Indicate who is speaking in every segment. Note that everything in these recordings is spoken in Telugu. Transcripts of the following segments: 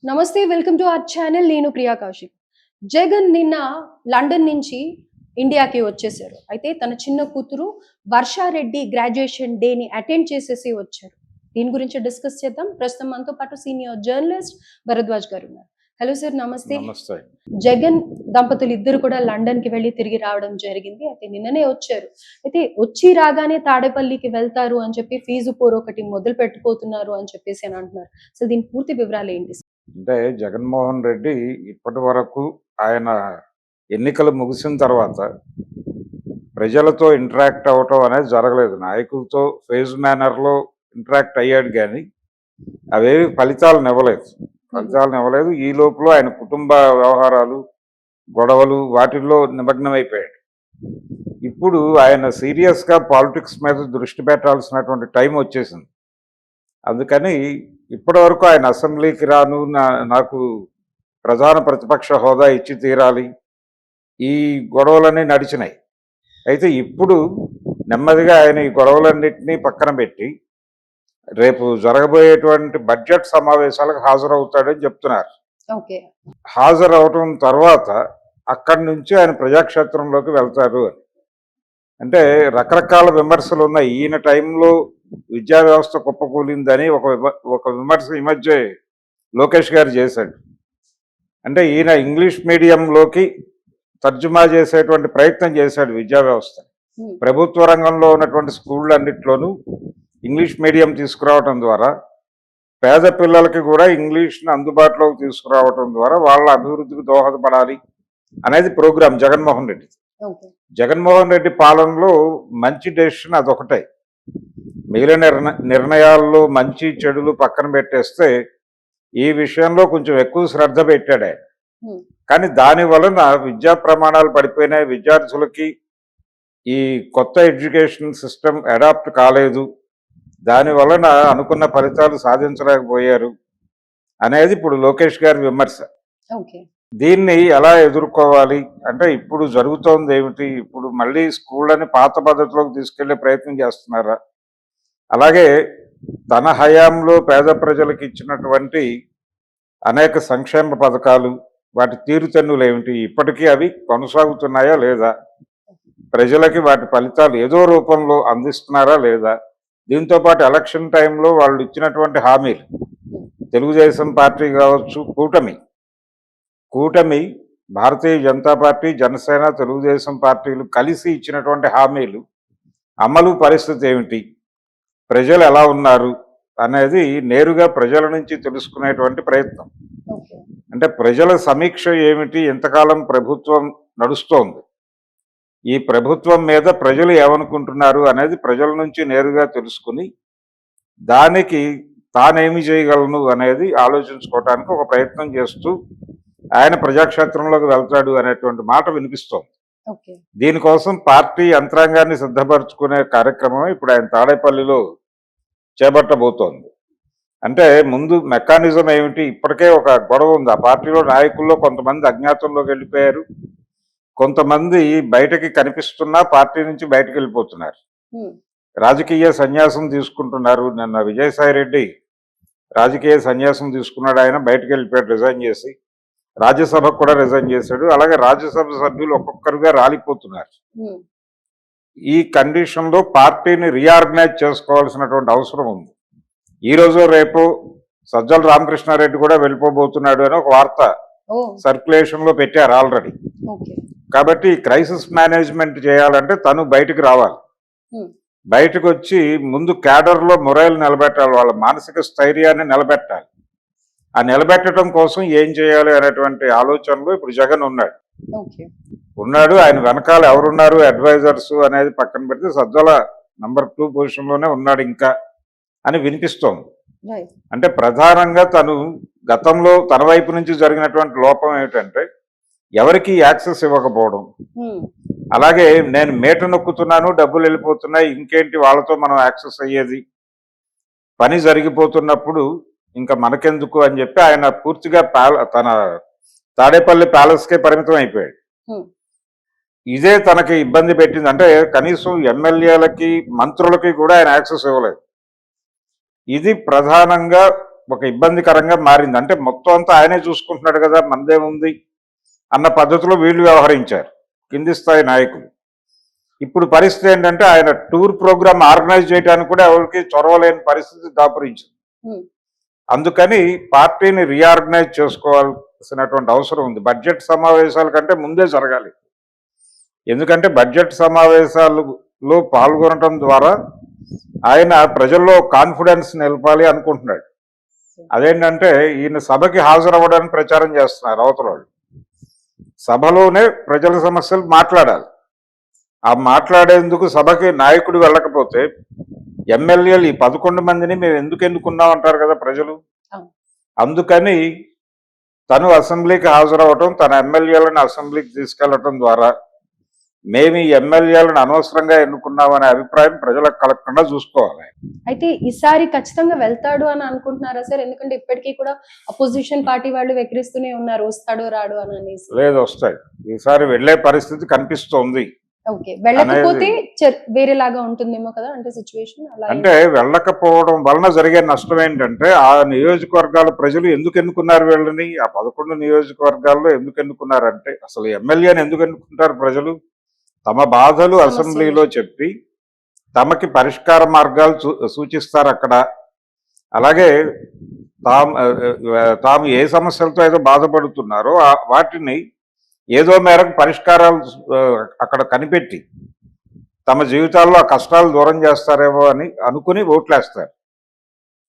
Speaker 1: నమస్తే, వెల్కమ్ టు అవర్ ఛానల్. నేను ప్రియా కౌశిక్. జగన్ నిన్న లండన్ నుంచి ఇండియాకి వచ్చేసారు. అయితే తన చిన్న కూతురు వర్షారెడ్డి గ్రాడ్యుయేషన్ డేని అటెండ్ చేసేసి వచ్చారు. దీని గురించి డిస్కస్ చేద్దాం. ప్రస్తుతం మనతో పాటు సీనియర్ జర్నలిస్ట్ భరద్వాజ్ గారు ఉన్నారు. హలో సార్, నమస్తే. జగన్ దంపతులు ఇద్దరు కూడా లండన్ కి వెళ్ళి తిరిగి రావడం జరిగింది. అయితే నిన్ననే వచ్చారు. అయితే వచ్చి రాగానే తాడేపల్లికి వెళ్తారు అని చెప్పి ఫీజు పోరు ఒకటి మొదలు పెట్టిపోతున్నారు అని చెప్పేసి అని అంటున్నారు. సో దీని పూర్తి వివరాలు ఏంటి?
Speaker 2: అంటే జగన్మోహన్ రెడ్డి ఇప్పటి వరకు ఆయన ఎన్నికలు ముగిసిన తర్వాత ప్రజలతో ఇంటరాక్ట్ అవ్వటం అనేది జరగలేదు. నాయకులతో ఫేజ్ మేనర్లో ఇంటరాక్ట్ అయ్యాడు కానీ అవేవి ఫలితాలను ఇవ్వలేదు. ఈ లోపల ఆయన కుటుంబ వ్యవహారాలు, గొడవలు వాటిల్లో నిమగ్నమైపోయాడు. ఇప్పుడు ఆయన సీరియస్గా పాలిటిక్స్ మీద దృష్టి పెట్టాల్సినటువంటి టైం వచ్చేసింది. అందుకని ఇప్పటి వరకు ఆయన అసెంబ్లీకి రాను, నాకు ప్రధాన ప్రతిపక్ష హోదా ఇచ్చి తీరాలి, ఈ గొడవలన్నీ నడిచినాయి. అయితే ఇప్పుడు నెమ్మదిగా ఆయన ఈ గొడవలన్నింటినీ పక్కన పెట్టి రేపు జరగబోయేటువంటి బడ్జెట్ సమావేశాలకు హాజరవుతాడని చెప్తున్నారు. హాజరవటం తర్వాత అక్కడి నుంచి ఆయన ప్రజాక్షేత్రంలోకి వెళ్తారు అని. అంటే రకరకాల విమర్శలు ఉన్నాయి. ఈయన టైంలో విద్యా వ్యవస్థ కుప్పకూలిందని ఒక విమర్శ ఈ మధ్య లోకేష్ గారు చేశాడు. అంటే ఈయన ఇంగ్లీష్ మీడియంలోకి తర్జుమా చేసేటువంటి ప్రయత్నం చేశాడు విద్యా వ్యవస్థ. ప్రభుత్వ రంగంలో ఉన్నటువంటి స్కూళ్ళన్నింటిలోనూ ఇంగ్లీష్ మీడియం తీసుకురావడం ద్వారా పేద పిల్లలకి కూడా ఇంగ్లీష్ని అందుబాటులోకి తీసుకురావడం ద్వారా వాళ్ళ అభివృద్ధికి దోహదపడాలి అనేది ప్రోగ్రాం జగన్మోహన్ రెడ్డి. జగన్మోహన్ రెడ్డి పాలనలో మంచి డెసిషన్ అదొకటే. మిగిలిన నిర్ణయాల్లో మంచి చెడులు పక్కన పెట్టేస్తే ఈ విషయంలో కొంచెం ఎక్కువ శ్రద్ధ పెట్టాడు ఆయన. కానీ దాని వలన విద్యా ప్రమాణాలు పడిపోయినాయి. విద్యార్థులకి ఈ కొత్త ఎడ్యుకేషన్ సిస్టమ్ అడాప్ట్ కాలేదు. దాని వలన అనుకున్న ఫలితాలు సాధించలేకపోయారు అనేది ఇప్పుడు లోకేష్ గారి విమర్శ. దీన్ని ఎలా ఎదుర్కోవాలి అంటే ఇప్పుడు జరుగుతోంది ఏమిటి? ఇప్పుడు మళ్ళీ స్కూళ్ళని పాత పద్ధతిలోకి తీసుకెళ్లే ప్రయత్నం చేస్తున్నారా? అలాగే తన హయాంలో పేద ప్రజలకు ఇచ్చినటువంటి అనేక సంక్షేమ పథకాలు, వాటి తీరుతెన్నులు ఏమిటి? ఇప్పటికీ అవి కొనసాగుతున్నాయా లేదా? ప్రజలకి వాటి ఫలితాలు ఏదో రూపంలో అందిస్తున్నారా లేదా? దీంతోపాటు ఎలక్షన్ టైంలో వాళ్ళు ఇచ్చినటువంటి హామీలు, తెలుగుదేశం పార్టీ కావచ్చు, కూటమి భారతీయ జనతా పార్టీ, జనసేన, తెలుగుదేశం పార్టీలు కలిసి ఇచ్చినటువంటి హామీలు అమలు పరిస్థితి ఏమిటి, ప్రజలు ఎలా ఉన్నారు అనేది నేరుగా ప్రజల నుంచి తెలుసుకునేటువంటి ప్రయత్నం. అంటే ప్రజల సమీక్ష ఏమిటి, ఎంతకాలం ప్రభుత్వం నడుస్తోంది, ఈ ప్రభుత్వం మీద ప్రజలు ఏమనుకుంటున్నారు అనేది ప్రజల నుంచి నేరుగా తెలుసుకుని దానికి తానేమి చేయగలను అనేది ఆలోచించుకోవటానికి ఒక ప్రయత్నం చేస్తూ ఆయన ప్రజాక్షేత్రంలోకి వెళ్తాడు అనేటువంటి మాట వినిపిస్తోంది. దీనికోసం పార్టీ యంత్రాంగాన్ని సిద్ధపరచుకునే కార్యక్రమం ఇప్పుడు ఆయన తాడేపల్లిలో చేపట్టబోతోంది. అంటే ముందు మెకానిజం ఏమిటి? ఇప్పటికే ఒక గొడవ ఉంది. ఆ పార్టీలో నాయకుల్లో కొంతమంది అజ్ఞాతంలోకి వెళ్ళిపోయారు, కొంతమంది బయటకి కనిపిస్తున్నా పార్టీ నుంచి బయటకు వెళ్ళిపోతున్నారు, రాజకీయ సన్యాసం తీసుకుంటున్నారు. నిన్న విజయసాయి రెడ్డి రాజకీయ సన్యాసం తీసుకున్నాడు. ఆయన బయటకు వెళ్ళిపోయాడు, రిజైన్ చేసి. రాజ్యసభకు కూడా రిజైన్ చేశాడు. అలాగే రాజ్యసభ సభ్యులు ఒక్కొక్కరుగా రాలిపోతున్నారు. ఈ కండిషన్లో పార్టీని రీఆర్గనైజ్ చేసుకోవాల్సినటువంటి అవసరం ఉంది. ఈ రోజు రేపు సజ్జల రామకృష్ణారెడ్డి కూడా వెళ్ళిపోబోతున్నాడు అని ఒక వార్త సర్క్యులేషన్ లో పెట్టారు ఆల్రెడీ. కాబట్టి క్రైసిస్ మేనేజ్మెంట్ చేయాలంటే తను బయటకు రావాలి. బయటకు వచ్చి ముందు క్యాడర్లో మొరైల్ నిలబెట్టాలి, వాళ్ళ మానసిక స్థైర్యాన్ని నిలబెట్టాలి. ఆ నిలబెట్టడం కోసం ఏం చేయాలి అనేటువంటి ఆలోచనలో ఇప్పుడు జగన్ ఉన్నాడు. ఆయన వెనకాల ఎవరున్నారు అడ్వైజర్స్ అనేది పక్కన పెడితే సజ్జల నంబర్ 2 పొజిషన్లోనే ఉన్నాడు ఇంకా అని వినిపిస్తోంది. అంటే ప్రధానంగా తను గతంలో తన వైపు నుంచి జరిగినటువంటి లోపం ఏమిటంటే ఎవరికి యాక్సెస్ ఇవ్వకపోవడం. అలాగే నేను మేట నొక్కుతున్నాను, డబ్బులు వెళ్ళిపోతున్నాయి, ఇంకేంటి వాళ్ళతో మనం యాక్సెస్ అయ్యేది, పని జరిగిపోతున్నప్పుడు ఇంకా మనకెందుకు అని చెప్పి ఆయన పూర్తిగా తన తాడేపల్లి ప్యాలెస్కే పరిమితం అయిపోయాడు. ఇదే తనకి ఇబ్బంది పెట్టింది. అంటే కనీసం ఎమ్మెల్యేలకి, మంత్రులకి కూడా ఆయన యాక్సెస్ ఇవ్వలేదు. ఇది ప్రధానంగా ఒక ఇబ్బందికరంగా మారింది. అంటే మొత్తం అంతా ఆయనే చూసుకుంటున్నాడు కదా, మనదేముంది అన్న పద్ధతిలో వీళ్ళు వ్యవహరించారు కింది స్థాయి నాయకులు. ఇప్పుడు పరిస్థితి ఏంటంటే ఆయన టూర్ ప్రోగ్రామ్ ఆర్గనైజ్ చేయడానికి కూడా ఎవరికి చొరవలేని పరిస్థితి దాపురించింది.
Speaker 1: ఉమ్,
Speaker 2: అందుకని పార్టీని రీఆర్గనైజ్ చేసుకోవాల్సినటువంటి అవసరం ఉంది. బడ్జెట్ సమావేశాల కంటే ముందే జరగాలి. ఎందుకంటే బడ్జెట్ సమావేశాలలో పాల్గొనడం ద్వారా ఆయన ప్రజల్లో కాన్ఫిడెన్స్ నిలపాలి అనుకుంటున్నాడు. అదేంటంటే ఈయన సభకి హాజరవ్వడానికి ప్రచారం చేస్తున్నారు అవతల వాళ్ళు. సభలోనే ప్రజల సమస్యలు మాట్లాడాలి. ఆ మాట్లాడేందుకు సభకి నాయకుడు వెళ్ళకపోతే ఎమ్మెల్యేలు ఈ 11 మందిని మేము ఎందుకు ఎన్నుకున్నాం అంటారు కదా ప్రజలు.
Speaker 1: అవును.
Speaker 2: అందుకని తను అసెంబ్లీకి హాజరవటం, తన ఎమ్మెల్యేలను అసెంబ్లీకి తీసుకెళ్లటం ద్వారా మేము ఈ ఎమ్మెల్యేలను అనవసరంగా ఎన్నుకున్నామనే అభిప్రాయం ప్రజలకు కలగకుండా చూసుకోవాలి.
Speaker 1: అయితే ఈసారి ఖచ్చితంగా వెళ్తాడు అని అనుకుంటున్నారా సార్? ఎందుకంటే ఇప్పటికీ కూడా అపోజిషన్ పార్టీ వాళ్ళు వెక్కిరిస్తూనే ఉన్నారు, వస్తాడు రాడు అని అనేసి.
Speaker 2: లేదు, వస్తాయి. ఈసారి వెళ్లే పరిస్థితి కనిపిస్తోంది.
Speaker 1: ఓకే, వెళ్ళకపోతే వేరేలాగా ఉంటుందేమో కదా, అంటే సిచ్యువేషన్ అలా.
Speaker 2: అంటే వెళ్ళకపోవడం వలన జరిగే నష్టం ఏంటంటే ఆ నియోజకవర్గాల ప్రజలు ఎందుకు ఎన్నుకున్నారు వీళ్ళని, ఆ 11 నియోజకవర్గాల్లో ఎందుకు ఎన్నుకున్నారంటే, అసలు ఎమ్మెల్యేని ఎందుకు ఎన్నుకుంటారు ప్రజలు? తమ బాధలు అసెంబ్లీలో చెప్పి తమకి పరిష్కార మార్గాలు సూచిస్తారు అక్కడ. అలాగే తాము ఏ సమస్యలతో ఏదో బాధపడుతున్నారో వాటిని ఏదో మేరకు పరిష్కారాలు అక్కడ కనిపెట్టి తమ జీవితాల్లో ఆ కష్టాలు దూరం చేస్తారేమో అని అనుకుని ఓట్లేస్తారు.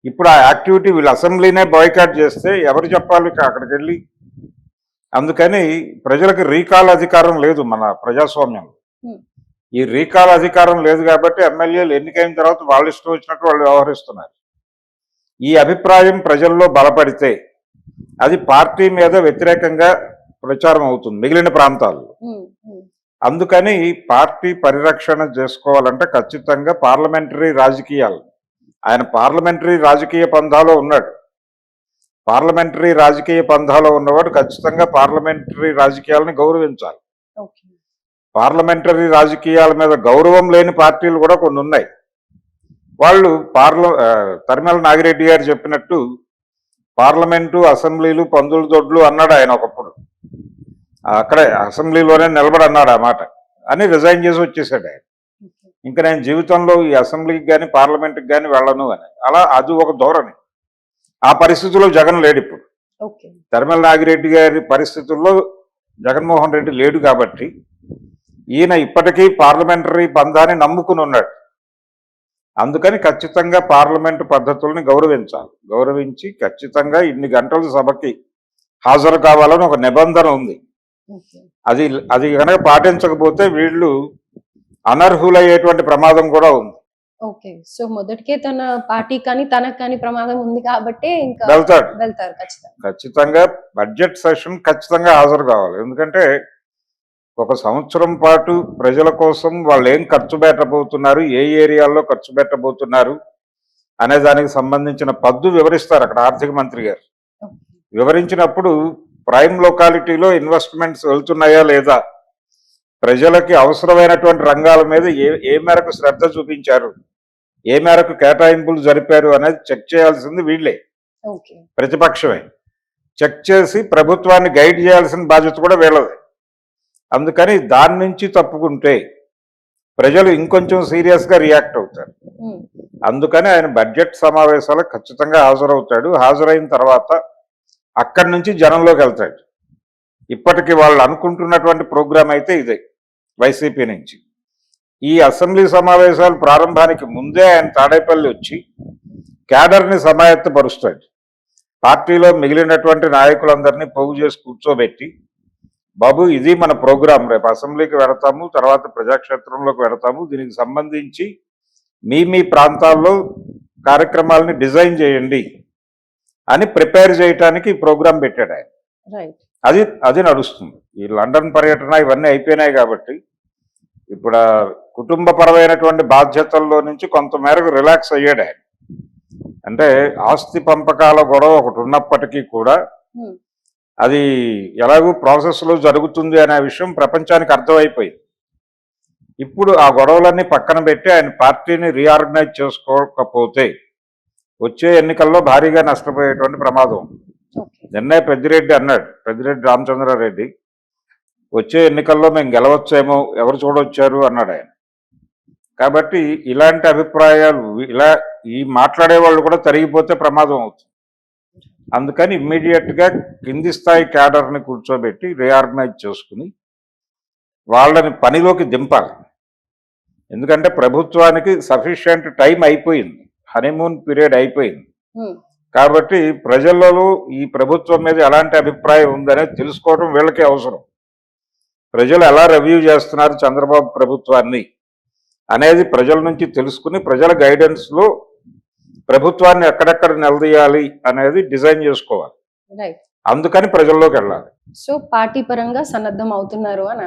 Speaker 2: ఇప్పుడు ఆ యాక్టివిటీ వీళ్ళు అసెంబ్లీనే బాయ్కాట్ చేస్తే ఎవరు చెప్పాలి అక్కడికి వెళ్ళి? అందుకని ప్రజలకు రీకాల్ అధికారం లేదు మన ప్రజాస్వామ్యంలో. ఈ రీకాల్ అధికారం లేదు కాబట్టి ఎమ్మెల్యేలు ఎన్నికైన తర్వాత వాళ్ళు ఇష్టం వచ్చినట్టు వాళ్ళు వ్యవహరిస్తున్నారు. ఈ అభిప్రాయం ప్రజల్లో బలపడితే అది పార్టీ మీద వ్యతిరేకంగా ప్రచారం అవుతుంది మిగిలిన ప్రాంతాల్లో. అందుకని పార్టీ పరిరక్షణ చేసుకోవాలంటే ఖచ్చితంగా పార్లమెంటరీ రాజకీయాలు, ఆయన పార్లమెంటరీ రాజకీయ పంథాలో ఉన్నాడు. పార్లమెంటరీ రాజకీయ పంథాలో ఉన్నవాడు ఖచ్చితంగా పార్లమెంటరీ రాజకీయాలను గౌరవించాలి. పార్లమెంటరీ రాజకీయాల మీద గౌరవం లేని పార్టీలు కూడా కొన్ని ఉన్నాయి. వాళ్ళు తరిమల నాగిరెడ్డి గారు చెప్పినట్టు పార్లమెంటు అసెంబ్లీలు పందుల దొడ్లు అన్నాడు ఆయన ఒకప్పుడు. అక్కడే అసెంబ్లీలోనే నిలబడి అన్నాడు ఆ మాట అని రిజైన్ చేసి వచ్చేసాడు ఆయన. ఇంకా నేను జీవితంలో ఈ అసెంబ్లీకి కానీ పార్లమెంట్కి కానీ వెళ్ళను అని. అలా అది ఒక ధోరణి. ఆ పరిస్థితుల్లో జగన్ లేడు ఇప్పుడు. తరిమల నాగిరెడ్డి గారి పరిస్థితుల్లో జగన్మోహన్ రెడ్డి లేడు కాబట్టి ఈయన ఇప్పటికీ పార్లమెంటరీ బంధాన్ని నమ్ముకుని ఉన్నాడు. అందుకని ఖచ్చితంగా పార్లమెంటు పద్ధతుల్ని గౌరవించి ఖచ్చితంగా ఇన్ని గంటల సభకి హాజరు కావాలని ఒక నిబంధన ఉంది. అది కనుక పాటించకపోతే వీళ్ళు అనర్హులయ్యేటువంటి ప్రమాదం కూడా ఉంది.
Speaker 1: ఓకే, సో మొదటికే తన పార్టీ కానీ తనకు కానీ ప్రమాదం ఉంది కాబట్టి ఇంకా వెళ్తారు
Speaker 2: ఖచ్చితంగా. బడ్జెట్ సెషన్ ఖచ్చితంగా హాజరు కావాలి. ఎందుకంటే ఒక సంవత్సరం పాటు ప్రజల కోసం వాళ్ళు ఏం ఖర్చు పెట్టబోతున్నారు, ఏ ఏరియాల్లో ఖర్చు పెట్టబోతున్నారు అనే దానికి సంబంధించిన పద్దు వివరిస్తారు అక్కడ ఆర్థిక మంత్రి గారు. వివరించినప్పుడు ప్రైమ్ లొకాలిటీలో ఇన్వెస్ట్మెంట్స్ వెళ్తున్నాయా లేదా, ప్రజలకి అవసరమైనటువంటి రంగాల మీద ఏ మేరకు శ్రద్ధ చూపించారు, ఏ మేరకు కేటాయింపులు జరిపారు అనేది చెక్ చేయాల్సింది వీళ్ళే, ప్రతిపక్షమే. చెక్ చేసి ప్రభుత్వాన్ని గైడ్ చేయాల్సిన బాధ్యత కూడా వీళ్ళదే. అందుకని దాని నుంచి తప్పుకుంటే ప్రజలు ఇంకొంచెం సీరియస్గా రియాక్ట్ అవుతారు. అందుకని ఆయన బడ్జెట్ సమావేశాలకు ఖచ్చితంగా హాజరవుతాడు. హాజరైన తర్వాత అక్కడి నుంచి జనంలోకి వెళ్తాడు. ఇప్పటికి వాళ్ళు అనుకుంటున్నటువంటి ప్రోగ్రాం అయితే ఇదే వైసీపీ నుంచి. ఈ అసెంబ్లీ సమావేశాలు ప్రారంభానికి ముందే ఆయన తాడేపల్లి వచ్చి క్యాడర్ని సమాయత్తపరుస్తాడు. పార్టీలో మిగిలినటువంటి నాయకులందరినీ పోగు చేసి కూర్చోబెట్టి, బాబు ఇది మన ప్రోగ్రాం, రేపు అసెంబ్లీకి వెడతాము, తర్వాత ప్రజాక్షేత్రంలోకి వెడతాము, దీనికి సంబంధించి మీ ప్రాంతాల్లో కార్యక్రమాలని డిజైన్ చేయండి అని ప్రిపేర్ చేయడానికి ఈ ప్రోగ్రాం పెట్టాడు ఆయన. అది నడుస్తుంది. ఈ లండన్ పర్యటన ఇవన్నీ అయిపోయినాయి కాబట్టి ఇప్పుడు కుటుంబపరమైనటువంటి బాధ్యతల్లో నుంచి కొంతమేరకు రిలాక్స్ అయ్యాడు ఆయన. అంటే ఆస్తి పంపకాల గొడవ ఒకటి ఉన్నప్పటికీ కూడా అది ఎలాగూ ప్రాసెస్లో జరుగుతుంది అనే విషయం ప్రపంచానికి అర్థమైపోయింది. ఇప్పుడు ఆ గొడవలన్నీ పక్కన పెట్టి ఆయన పార్టీని రీఆర్గనైజ్ చేసుకోకపోతే వచ్చే ఎన్నికల్లో భారీగా నష్టపోయేటువంటి ప్రమాదం ఉంది.
Speaker 1: ఓకే.
Speaker 2: నిన్నే పెద్దిరెడ్డి అన్నాడు, పెద్దిరెడ్డి రామచంద్రారెడ్డి, వచ్చే ఎన్నికల్లో మేము గెలవచ్చేమో, ఎవరు చూడొచ్చారు అన్నాడు ఆయన. కాబట్టి ఇలాంటి అభిప్రాయాలు ఇలా ఈ మాట్లాడే వాళ్ళు కూడా తరిగిపోతే ప్రమాదం అవుతుంది. అందుకని ఇమ్మీడియట్గా కింది స్థాయి క్యాడర్ని కూర్చోబెట్టి రీఆర్గనైజ్ చేసుకుని వాళ్ళని పనిలోకి దింపాలి. ఎందుకంటే ప్రభుత్వానికి సఫిషియెంట్ టైం అయిపోయింది, హనీమూన్ పీరియడ్ అయిపోయింది.
Speaker 1: ఉమ్,
Speaker 2: కాబట్టి ప్రజలలో ఈ ప్రభుత్వం మీద ఎలాంటి అభిప్రాయం ఉందనేది తెలుసుకోవడం వీళ్ళకే అవసరం. ప్రజలు ఎలా రివ్యూ చేస్తున్నారు చంద్రబాబు ప్రభుత్వాన్ని అనేది ప్రజల నుంచి తెలుసుకుని ప్రజల గైడెన్స్లో ప్రభుత్వాన్ని ఎక్కడెక్కడ నిలదీయాలి అనేది డిజైన్ చేసుకోవాలి.
Speaker 1: రైట్.
Speaker 2: అందుకని ప్రజల్లోకి వెళ్ళాలి.
Speaker 1: సో పార్టీ పరంగా సన్నద్ధం అవుతున్నారు అని